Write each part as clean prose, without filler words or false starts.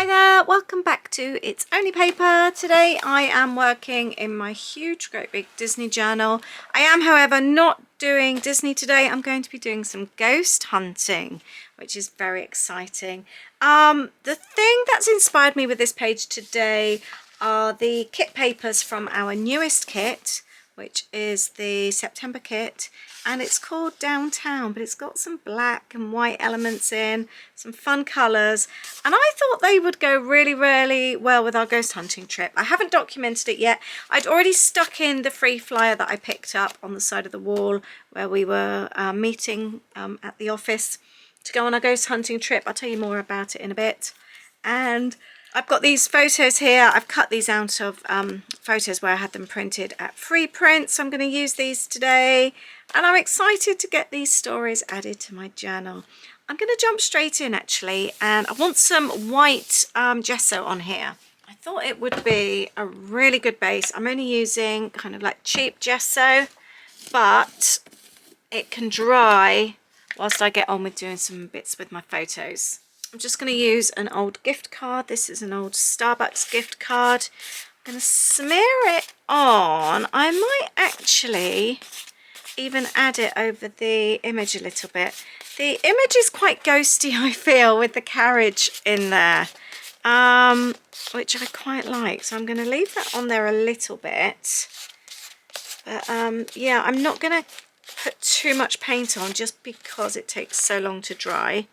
Hi there, welcome back to It's Only Paper. Today I am working in my huge great big Disney journal. I am however not doing Disney today. I'm going to be doing some ghost hunting, which is very exciting. The thing that's inspired me with this page today are the kit papers from our newest kit, which is the September kit, and it's called Downtown, but it's got some black and white elements in, some fun colours, and I thought they would go really well with our ghost hunting trip. I haven't documented it yet. I'd already stuck in the free flyer that I picked up on the side of the wall where we were meeting at the office to go on our ghost hunting trip. I'll tell you more about it in a bit. And I've got these photos here. I've cut these out of photos where I had them printed at free print, so I'm going to use these today, and I'm excited to get these stories added to my journal. I'm going to jump straight in actually, and I want some white gesso on here. I thought it would be a really good base. I'm only using kind of like cheap gesso, but it can dry whilst I get on with doing some bits with my photos. I'm just going to use an old gift card. This is an old Starbucks gift card. I'm going to smear it on. I might actually even add it over the image a little bit. The image is quite ghosty, I feel, with the carriage in there, which I quite like. So I'm going to leave that on there a little bit. But yeah, I'm not going to put too much paint on just because it takes so long to dry.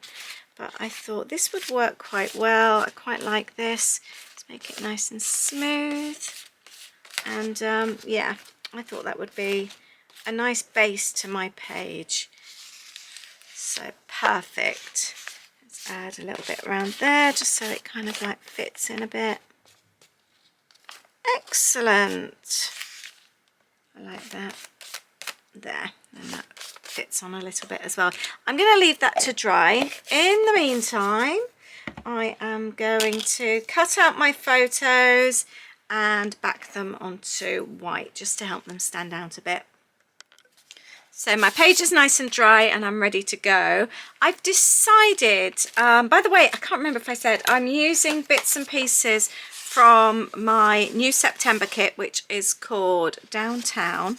But I thought this would work quite well. I quite like this. Let's make it nice and smooth. And yeah, I thought that would be a nice base to my page. So perfect. Let's add a little bit around there just so it kind of like fits in a bit. Excellent. I like that. There. And that fits on a little bit as well. I'm going to leave that to dry. In the meantime, I am going to cut out my photos and back them onto white just to help them stand out a bit. So my page is nice and dry and I'm ready to go. I've decided, by the way, I can't remember if I said, I'm using bits and pieces from my new September kit, which is called Downtown.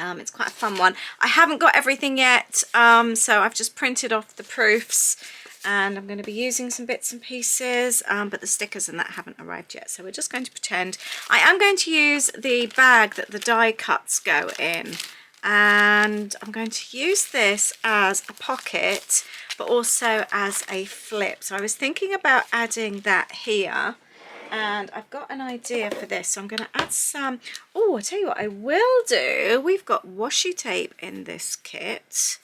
It's quite a fun one. I haven't got everything yet, so I've just printed off the proofs and I'm going to be using some bits and pieces, but the stickers and that haven't arrived yet, so we're just going to pretend. I am going to use the bag that the die cuts go in, and I'm going to use this as a pocket but also as a flip. So I was thinking about adding that here, and I've got an idea for this, so I'm going to add some. Oh, I'll tell you what I will do. We've got washi tape in this kit.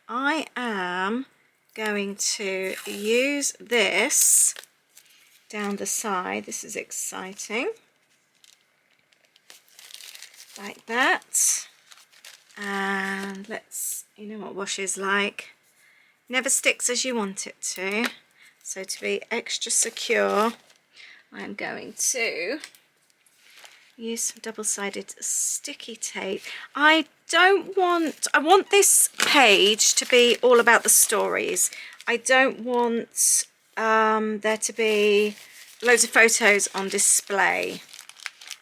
I am going to use this down the side. This is exciting. Like that. And let's, you know what washi is like. Never sticks as you want it to. So to be extra secure, I'm going to use some double-sided sticky tape. I want this page to be all about the stories. I don't want there to be loads of photos on display.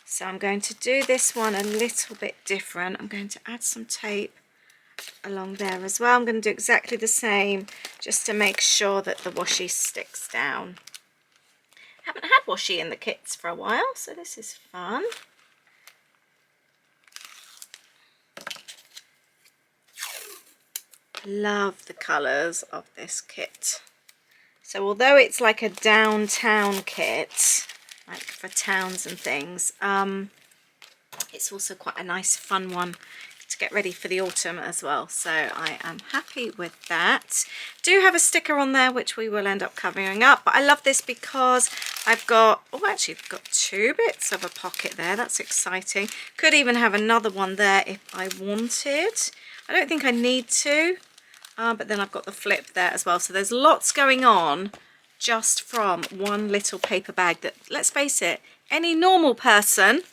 So I'm going to do this one a little bit different. I'm going to add some tape along there as well. I'm going to do exactly the same just to make sure that the washi sticks down. Haven't had washi in the kits for a while, so this is fun. Love the colours of this kit. So although it's like a downtown kit, like for towns and things, it's also quite a nice fun one to get ready for the autumn as well, so I am happy with that. Do have a sticker on there which we will end up covering up, but I love this because I've got, oh actually I've got two bits of a pocket there. That's exciting. Could even have another one there if I wanted. I don't think I need to, but then I've got the flip there as well, so there's lots going on just from one little paper bag that, let's face it, any normal person,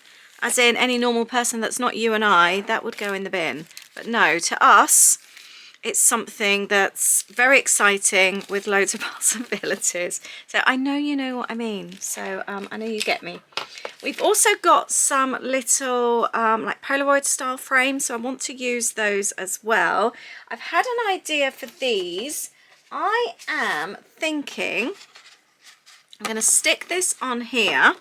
as in any normal person that's not you and I, that would go in the bin. But no, to us, it's something that's very exciting with loads of possibilities. So I know you know what I mean. So I know you get me. We've also got some little like Polaroid style frames, so I want to use those as well. I've had an idea for these. I am thinking I'm going to stick this on here.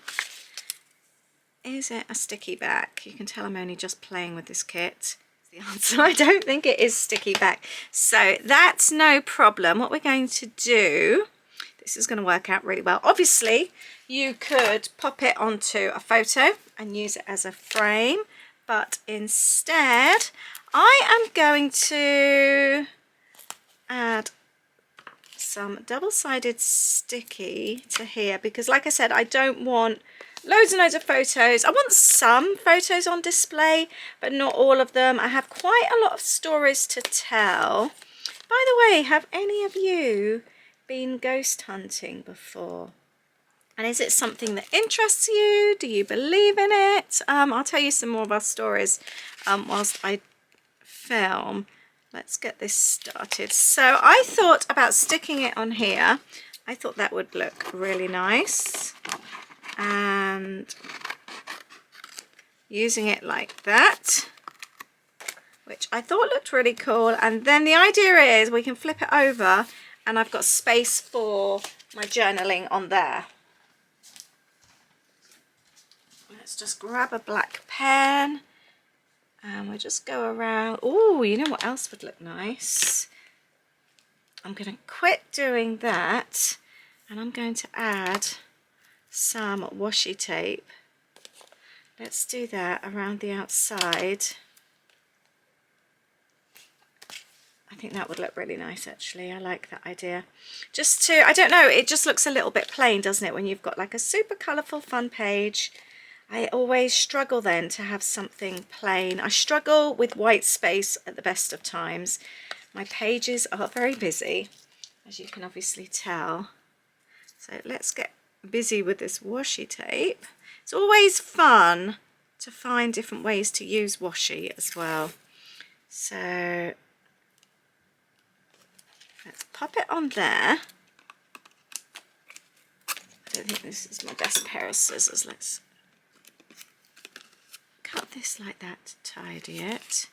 Is it a sticky back? You can tell I'm only just playing with this kit. The answer, I don't think it is sticky back. So that's no problem. What we're going to do, this is going to work out really well. Obviously, you could pop it onto a photo and use it as a frame, but instead, I am going to add some double-sided sticky to here because, like I said, I don't want loads and loads of photos. I want some photos on display, but not all of them. I have quite a lot of stories to tell. By the way, have any of you been ghost hunting before? And is it something that interests you? Do you believe in it? I'll tell you some more of our stories whilst I film. Let's get this started. So I thought about sticking it on here. I thought that would look really nice. And using it like that, which I thought looked really cool. And then the idea is we can flip it over and I've got space for my journaling on there. Let's just grab a black pen and we'll just go around. Oh, you know what else would look nice? I'm going to quit doing that and I'm going to add some washi tape. Let's do that around the outside. I think that would look really nice actually. I like that idea. Just to, I don't know, it just looks a little bit plain, doesn't it, when you've got like a super colourful fun page. I always struggle then to have something plain. I struggle with white space at the best of times. My pages are very busy, as you can obviously tell. So let's get busy with this washi tape. It's always fun to find different ways to use washi as well. So let's pop it on there. I don't think this is my best pair of scissors. Let's cut this like that to tidy it.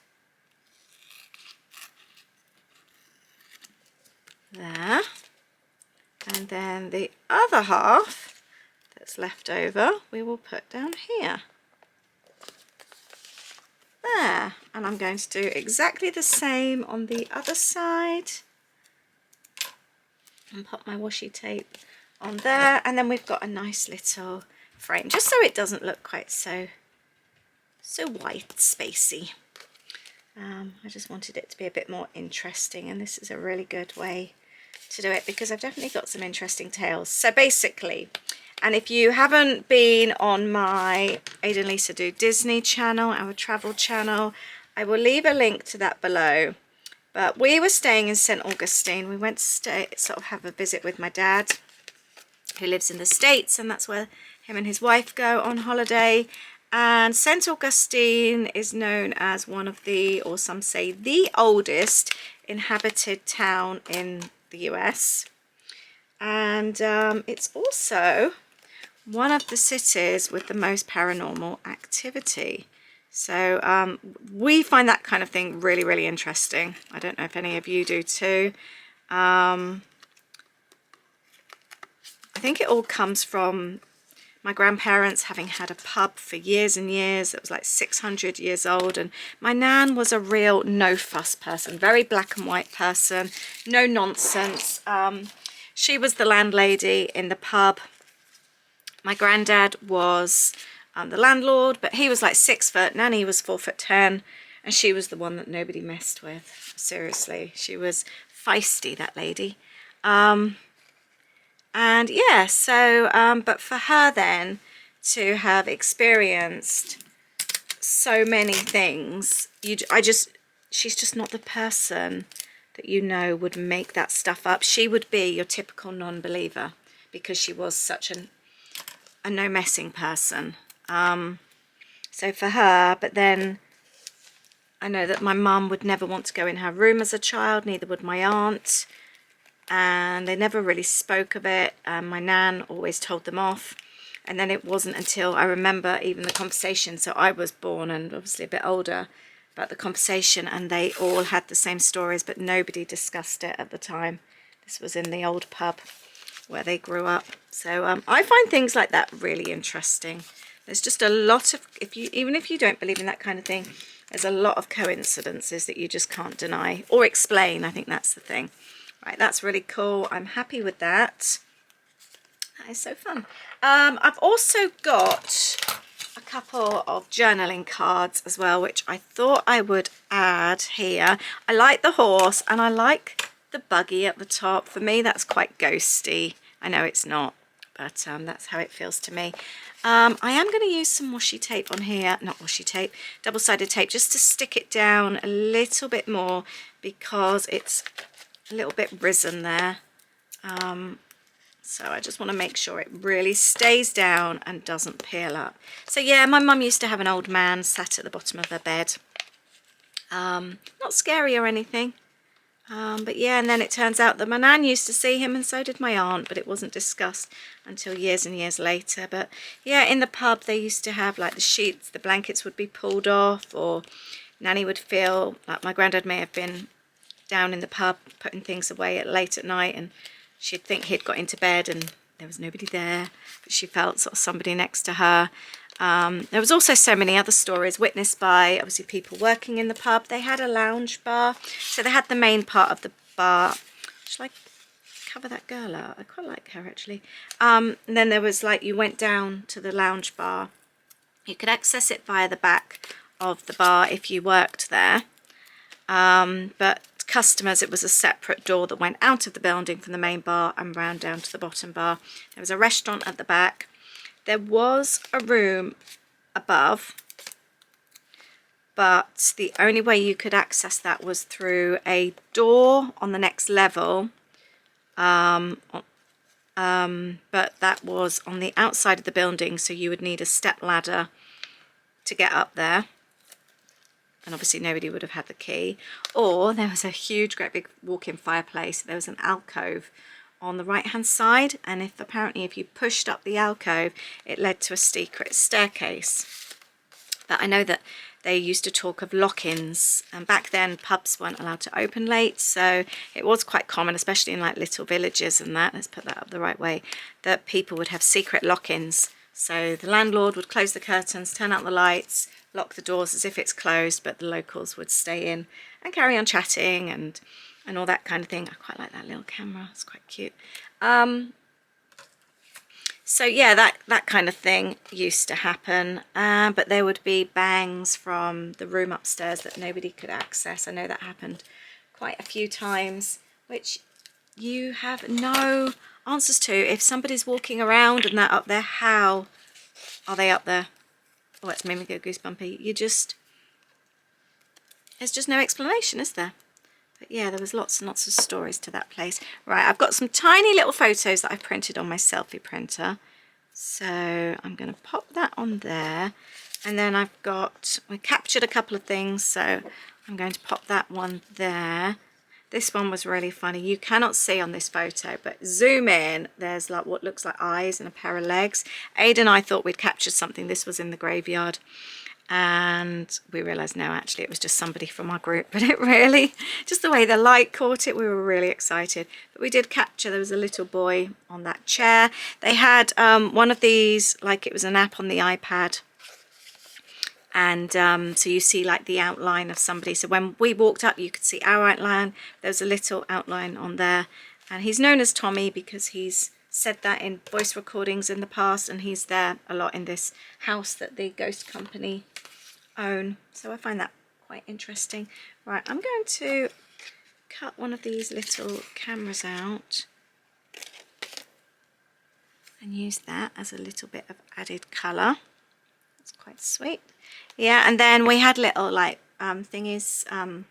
There. And then the other half that's left over we will put down here. There. And I'm going to do exactly the same on the other side. And pop my washi tape on there. And then we've got a nice little frame, just so it doesn't look quite so white spacey. I just wanted it to be a bit more interesting, and this is a really good way to do it because I've definitely got some interesting tales. So basically, and if you haven't been on my Ada and Lisa Do Disney channel, our travel channel, I will leave a link to that below. But we were staying in St. Augustine. We went to sort of have a visit with my dad, who lives in the States, and that's where him and his wife go on holiday. And St. Augustine is known as one of the, or some say the oldest inhabited town in the US. And it's also one of the cities with the most paranormal activity. So we find that kind of thing really, really interesting. I don't know if any of you do too. I think it all comes from my grandparents having had a pub for years and years. It was like 600 years old, and my nan was a real no fuss person, very black and white person, no nonsense. She was the landlady in the pub. My granddad was the landlord, but he was like 6 foot. Nanny was 4'10", and she was the one that nobody messed with. Seriously, she was feisty, that lady. And yeah, so, but for her then to have experienced so many things, she's just not the person that you know would make that stuff up. She would be your typical non-believer because she was such a no messing person. So for her, but then I know that my mum would never want to go in her room as a child, neither would my aunt, and they never really spoke of it. My nan always told them off, and then it wasn't until I remember even the conversation, so I was born and obviously a bit older, about the conversation, and they all had the same stories, but nobody discussed it at the time. This was in the old pub where they grew up. So I find things like that really interesting. There's just a lot of, even if you don't believe in that kind of thing, there's a lot of coincidences that you just can't deny or explain. I think that's the thing. Right, that's really cool. I'm happy with that. That is so fun. I've also got a couple of journaling cards as well, which I thought I would add here. I like the horse and I like the buggy at the top. For me, that's quite ghosty. I know it's not, but that's how it feels to me. I am going to use some washi tape on here, not washi tape, double-sided tape, just to stick it down a little bit more because it's a little bit risen there. So I just want to make sure it really stays down and doesn't peel up. So yeah, my mum used to have an old man sat at the bottom of her bed. Not scary or anything. But yeah, and then it turns out that my nan used to see him and so did my aunt, but it wasn't discussed until years and years later. But yeah, in the pub they used to have like the sheets, the blankets would be pulled off, or Nanny would feel like my granddad may have been down in the pub putting things away late at night, and she'd think he'd got into bed and there was nobody there, but she felt sort of somebody next to her. There was also so many other stories witnessed by obviously people working in the pub. They had a lounge bar, so they had the main part of the bar. Should I cover that girl out? I quite like her actually. And then there was like, you went down to the lounge bar. You could access it via the back of the bar if you worked there, but customers, it was a separate door that went out of the building from the main bar and round down to the bottom bar. There was a restaurant at the back. There was a room above, but the only way you could access that was through a door on the next level. But that was on the outside of the building, so you would need a step ladder to get up there. And obviously nobody would have had the key. Or there was a huge, great big walk-in fireplace. There was an alcove on the right hand side, and apparently if you pushed up the alcove it led to a secret staircase. But I know that they used to talk of lock-ins, and back then pubs weren't allowed to open late, so it was quite common, especially in like little villages and that, let's put that up the right way, that people would have secret lock-ins. So the landlord would close the curtains, turn out the lights, lock the doors as if it's closed, but the locals would stay in and carry on chatting and all that kind of thing. I quite like that little camera, it's quite cute. So yeah, that kind of thing used to happen, but there would be bangs from the room upstairs that nobody could access. I know that happened quite a few times, which you have no answers to. If somebody's walking around and they're up there, how are they up there? Oh, it's made me go goosebumpy. There's just no explanation, is there? But yeah, there was lots and lots of stories to that place. Right, I've got some tiny little photos that I've printed on my selfie printer. So I'm going to pop that on there. And then we captured a couple of things, so I'm going to pop that one there. This one was really funny. You cannot see on this photo, but zoom in, there's like what looks like eyes and a pair of legs. Ada and I thought we'd captured something. This was in the graveyard. And we realised no, actually it was just somebody from our group, but it really, just the way the light caught it, we were really excited. But we did capture, there was a little boy on that chair. They had one of these, like it was an app on the iPad, and so you see like the outline of somebody. So when we walked up you could see our outline, there was a little outline on there, and he's known as Tommy because he's said that in voice recordings in the past, and he's there a lot in this house that the ghost company own, so I find that quite interesting. Right, I'm going to cut one of these little cameras out and use that as a little bit of added colour. That's quite sweet. Yeah, and then we had little like thingies, oh,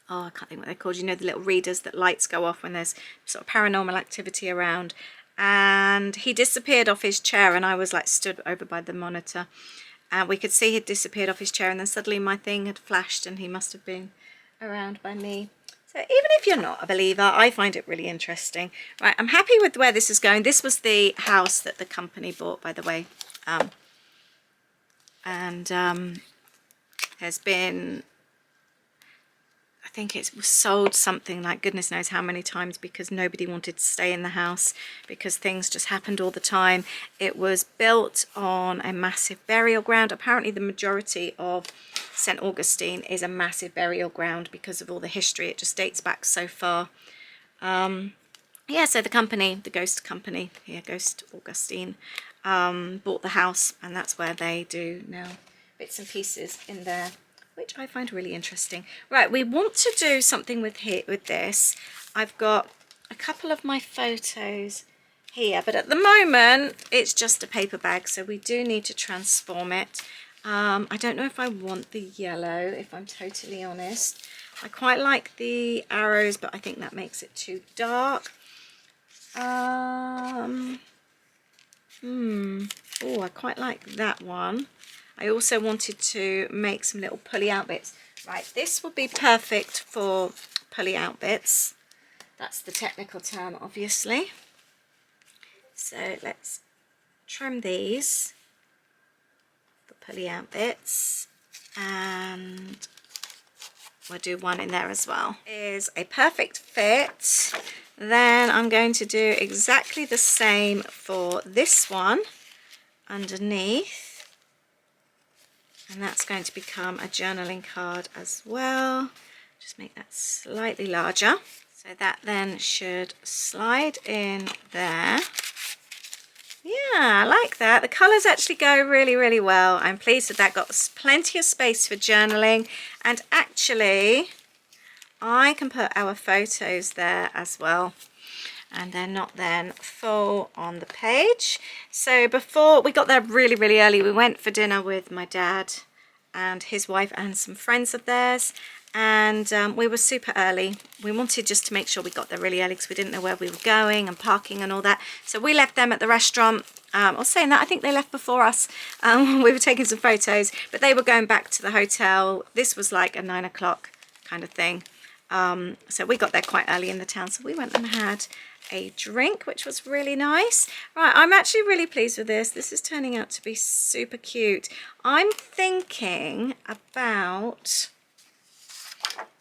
I can't think what they're called, you know, the little readers that lights go off when there's sort of paranormal activity around. And he disappeared off his chair and I was like stood over by the monitor, and we could see he'd disappeared off his chair, and then suddenly my thing had flashed and he must have been around by me. So even if you're not a believer, I find it really interesting. Right, I'm happy with where this is going. This was the house that the company bought, by the way. Has been, I think it was sold something like goodness knows how many times, because nobody wanted to stay in the house because things just happened all the time. It was built on a massive burial ground. Apparently the majority of St. Augustine is a massive burial ground because of all the history. It just dates back so far. Yeah, so the company, the ghost company here, Ghost Augustine, bought the house, and that's where they do now bits and pieces in there, which I find really interesting. Right, we want to do something with this. I've got a couple of my photos here, but at the moment it's just a paper bag, so we do need to transform it. I don't know if I want the yellow, if I'm totally honest. I quite like the arrows, but I think that makes it too dark. Oh, I quite like that one. I also wanted to make some little pulley out bits. Right, this would be perfect for pulley out bits. That's the technical term, obviously. So let's trim these for pulley out bits, and we'll do one in there as well. Is a perfect fit. Then I'm going to do exactly the same for this one underneath. And that's going to become a journaling card as well. Just make that slightly larger. So that then should slide in there. Yeah, I like that. The colours actually go really, really well. I'm pleased with that. Got plenty of space for journaling. And actually, I can put our photos there as well. And they're not then full on the page. So before we got there really, really early, we went for dinner with my dad and his wife and some friends of theirs, and we were super early. We wanted just to make sure we got there really early because we didn't know where we were going and parking and all that. So we left them at the restaurant. I was saying that, I think they left before us. We were taking some photos, but they were going back to the hotel. This was like a 9 o'clock kind of thing. So we got there quite early in the town, so we went and had a drink, which was really nice. Right, I'm actually really pleased with this. This is turning out to be super cute. I'm thinking about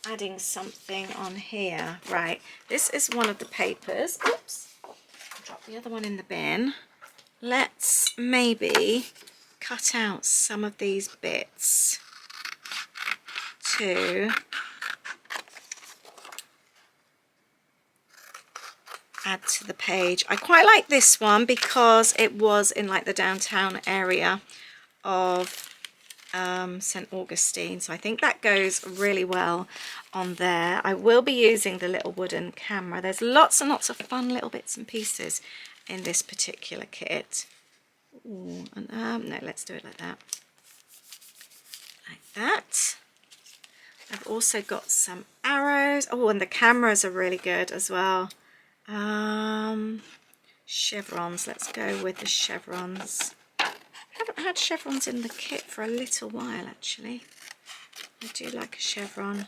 adding something on here. Right, this is one of the papers. Oops, I'll drop the other one in the bin. Let's maybe cut out some of these bits to add to the page. I quite like this one because it was in like the downtown area of St. Augustine, so I think that goes really well on there. I will be using the little wooden camera. There's lots and lots of fun little bits and pieces in this particular kit. Ooh, and no, let's do it like that. Like that. I've also got some arrows. Oh, and the cameras are really good as well. Chevrons, let's go with the chevrons. I haven't had chevrons in the kit for a little while actually. I do like a chevron.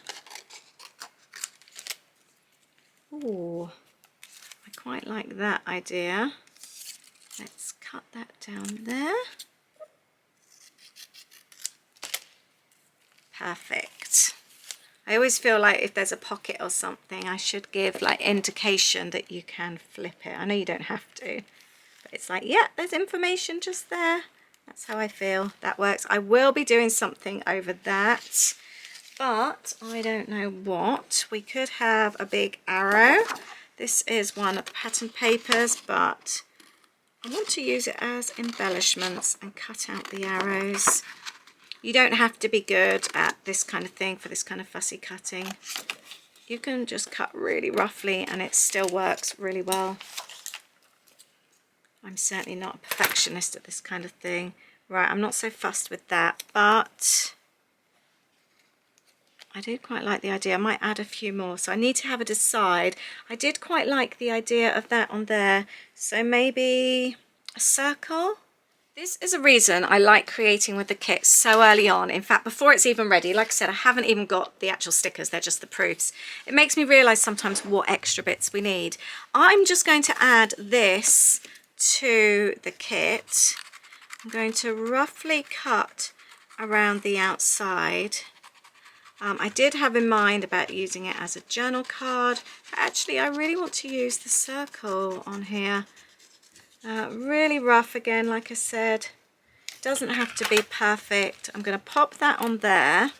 Oh, I quite like that idea. Let's cut that down there. Perfect. I always feel like if there's a pocket or something, I should give like indication that you can flip it. I know you don't have to, but it's like, yeah, there's information just there. That's how I feel. That works. I will be doing something over that, but I don't know what. We could have a big arrow. This is one of the pattern papers, but I want to use it as embellishments and cut out the arrows. You don't have to be good at this kind of thing for this kind of fussy cutting. You can just cut really roughly and it still works really well. I'm certainly not a perfectionist at this kind of thing. Right, I'm not so fussed with that, but I do quite like the idea. I might add a few more, so I need to have a decide. I did quite like the idea of that on there, so maybe a circle This is a reason I like creating with the kit so early on. In fact, before it's even ready, like I said, I haven't even got the actual stickers, they're just the proofs. It makes me realise sometimes what extra bits we need. I'm just going to add this to the kit. I'm going to roughly cut around the outside. I did have in mind about using it as a journal card, but actually I really want to use the circle on here. Really rough again, like I said. Doesn't have to be perfect. I'm going to pop that on there,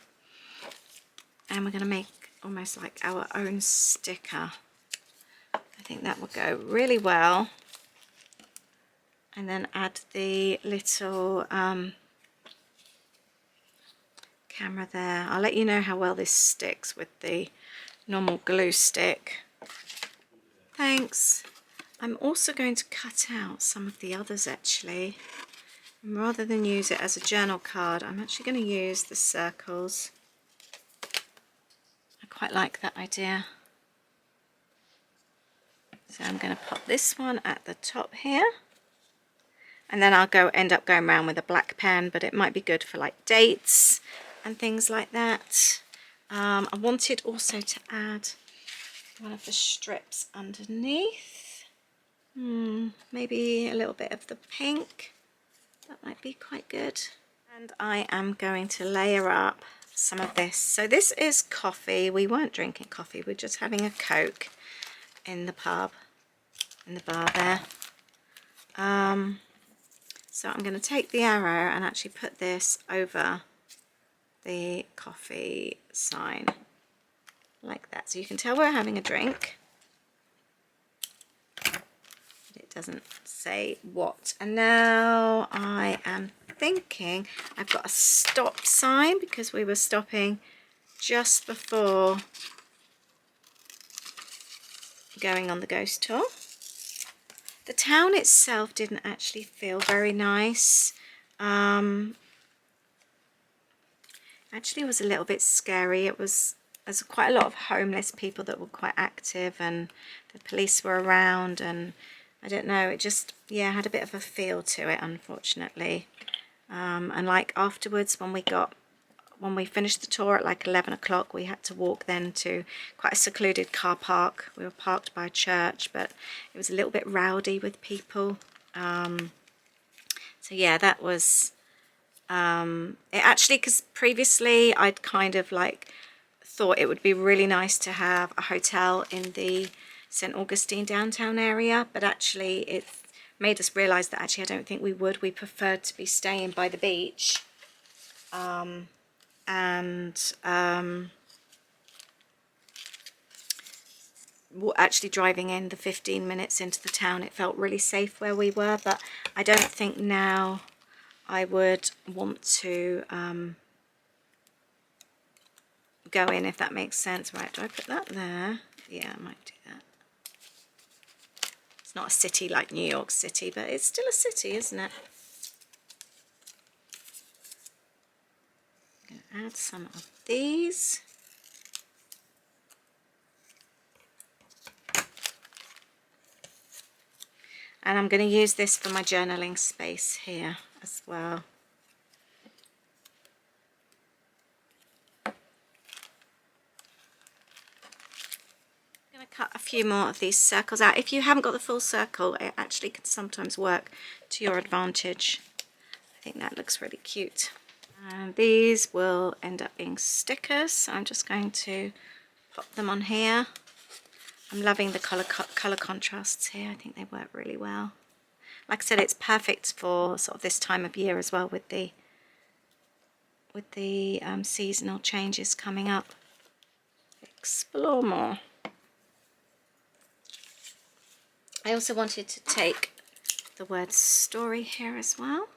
and we're going to make almost like our own sticker. I think that will go really well. And then add the little camera there. I'll let you know how well this sticks with the normal glue stick. Thanks. I'm also going to cut out some of the others actually. And rather than use it as a journal card, I'm actually going to use the circles. I quite like that idea. So I'm going to pop this one at the top here. And then I'll end up going around with a black pen, but it might be good for like dates and things like that. I wanted also to add one of the strips underneath. Maybe a little bit of the pink. That might be quite good. And I am going to layer up some of this. So this is coffee. We weren't drinking coffee, we're just having a Coke in the pub, in the bar there. So I'm going to take the arrow and actually put this over the coffee sign like that. So you can tell we're having a drink. It doesn't say what. And now I am thinking I've got a stop sign because we were stopping just before going on the ghost tour. The town itself didn't actually feel very nice. Actually it was a little bit scary. There's quite a lot of homeless people that were quite active, and the police were around, and I don't know, it just, yeah, had a bit of a feel to it, unfortunately. And like afterwards when we finished the tour at like 11 o'clock, we had to walk then to quite a secluded car park. We were parked by a church, but it was a little bit rowdy with people. So yeah, that was it actually, because previously I'd kind of like thought it would be really nice to have a hotel in the St. Augustine downtown area, but actually it made us realise that actually I don't think we would. We preferred to be staying by the beach. Actually driving in the 15 minutes into the town, it felt really safe where we were, but I don't think now I would want to go in, if that makes sense. Right, do I put that there? Yeah, I might do that. It's not a city like New York City, but it's still a city, isn't it? I'm going to add some of these. And I'm going to use this for my journaling space here as well. I'm going to cut a few more of these circles out. If you haven't got the full circle, it actually can sometimes work to your advantage. I think that looks really cute. And these will end up being stickers, so I'm just going to pop them on here. I'm loving the colour contrasts here. I think they work really well. Like I said, it's perfect for sort of this time of year as well, with the seasonal changes coming up. Explore more. I also wanted to take the word story here as well.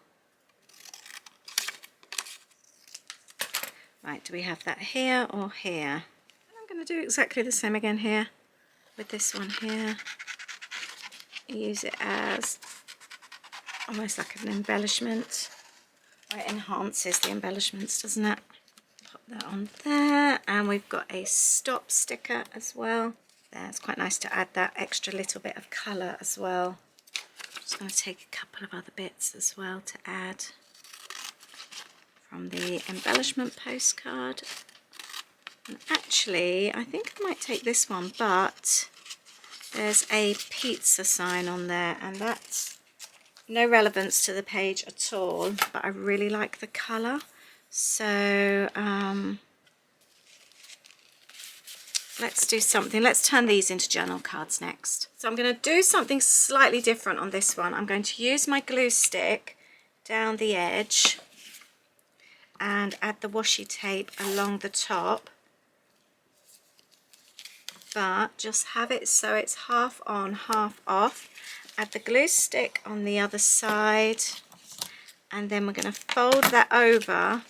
Right, do we have that here or here? And I'm going to do exactly the same again here with this one here. Use it as almost like an embellishment. It enhances the embellishments, doesn't it? Pop that on there, and we've got a stop sticker as well. There, it's quite nice to add that extra little bit of colour as well. Just going to take a couple of other bits as well to add from the embellishment postcard. And actually, I think I might take this one, but there's a pizza sign on there, and that's no relevance to the page at all, but I really like the colour. So let's do something. Let's turn these into journal cards next. So I'm going to do something slightly different on this one. I'm going to use my glue stick down the edge and add the washi tape along the top, but just have it so it's half on, half off. Add the glue stick on the other side, and then we're going to fold that over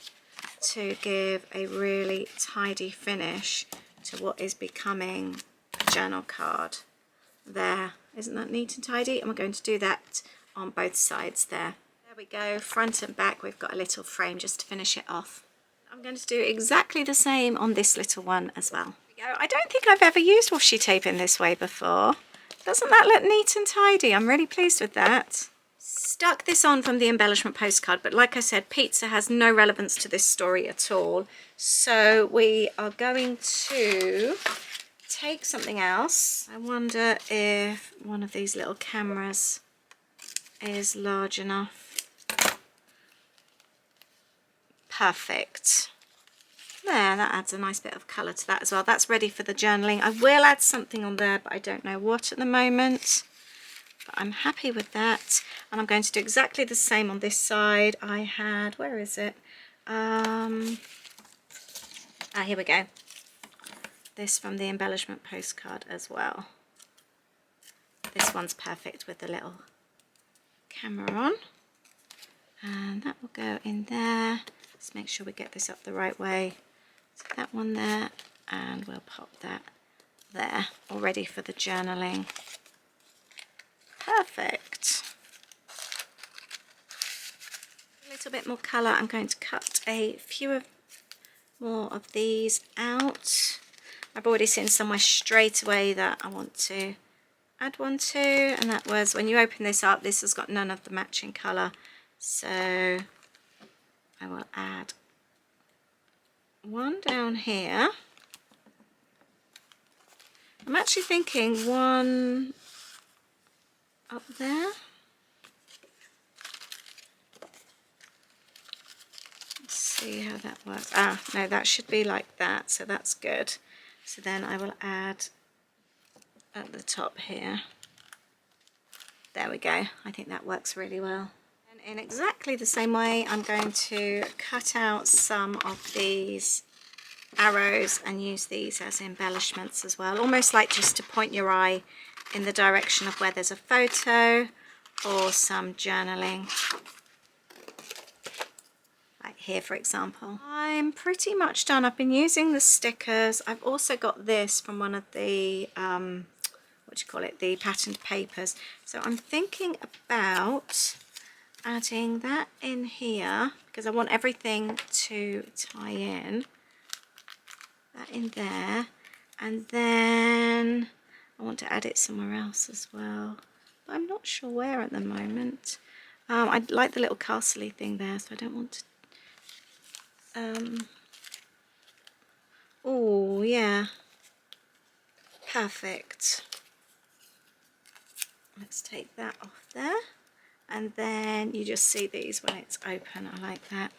to give a really tidy finish to what is becoming a journal card. There, isn't that neat and tidy? And we're going to do that on both sides there. There we go, front and back. We've got a little frame just to finish it off. I'm going to do exactly the same on this little one as well. There we go. I don't think I've ever used washi tape in this way before. Doesn't that look neat and tidy? I'm really pleased with that. Stuck this on from the embellishment postcard, but like I said, pizza has no relevance to this story at all. So we are going to take something else. I wonder if one of these little cameras is large enough. Perfect. There, that adds a nice bit of colour to that as well. That's ready for the journaling. I will add something on there, but I don't know what at the moment. But I'm happy with that. And I'm going to do exactly the same on this side. I had, where is it? Here we go. This from the embellishment postcard as well. This one's perfect with the little camera on. And that will go in there. Let's make sure we get this up the right way. So that one there, and we'll pop that there, all ready for the journaling. Perfect. A little bit more colour. I'm going to cut a few more of these out. I've already seen somewhere straight away that I want to add one to, and that was when you open this up, this has got none of the matching colour. So I will add one down here. I'm actually thinking one up there. Let's see how that works. Ah, no, that should be like that, so that's good. So then I will add at the top here. There we go. I think that works really well. And in exactly the same way, I'm going to cut out some of these arrows and use these as embellishments as well, almost like just to point your eye in the direction of where there's a photo or some journaling, like here for example. I'm pretty much done. I've been using the stickers. I've also got this from one of the the patterned papers, so I'm thinking about adding that in here because I want everything to tie in. That in there, and then I want to add it somewhere else as well, but I'm not sure where at the moment. I like the little castle-y thing there, so I don't want to oh yeah, perfect. Let's take that off there, and then you just see these when it's open. I like that.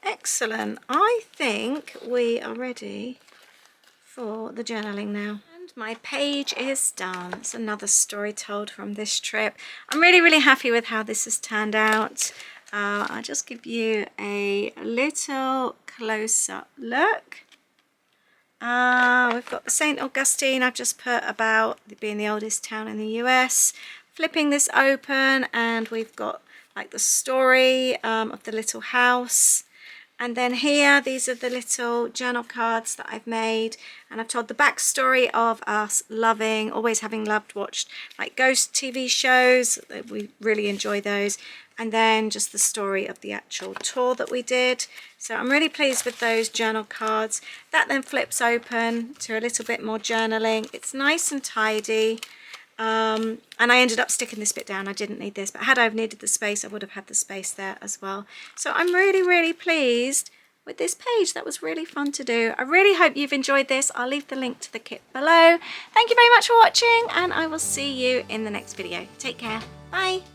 Excellent. I think we are ready for the journaling now. And my page is done. It's another story told from this trip. I'm really happy with how this has turned out. I'll just give you a little close-up look. We've got St. Augustine. I've just put about being the oldest town in the US. Flipping this open, and we've got like the story of the little house. And then here, these are the little journal cards that I've made, and I've told the backstory of us loving, always having loved, watched like ghost TV shows. We really enjoy those. And then just the story of the actual tour that we did. So I'm really pleased with those journal cards. That then flips open to a little bit more journaling. It's nice and tidy. And I ended up sticking this bit down. I didn't need this, but had I needed the space, I would have had the space there as well. So I'm really, really pleased with this page. That was really fun to do. I really hope you've enjoyed this. I'll leave the link to the kit below. Thank you very much for watching, and I will see you in the next video. Take care. Bye.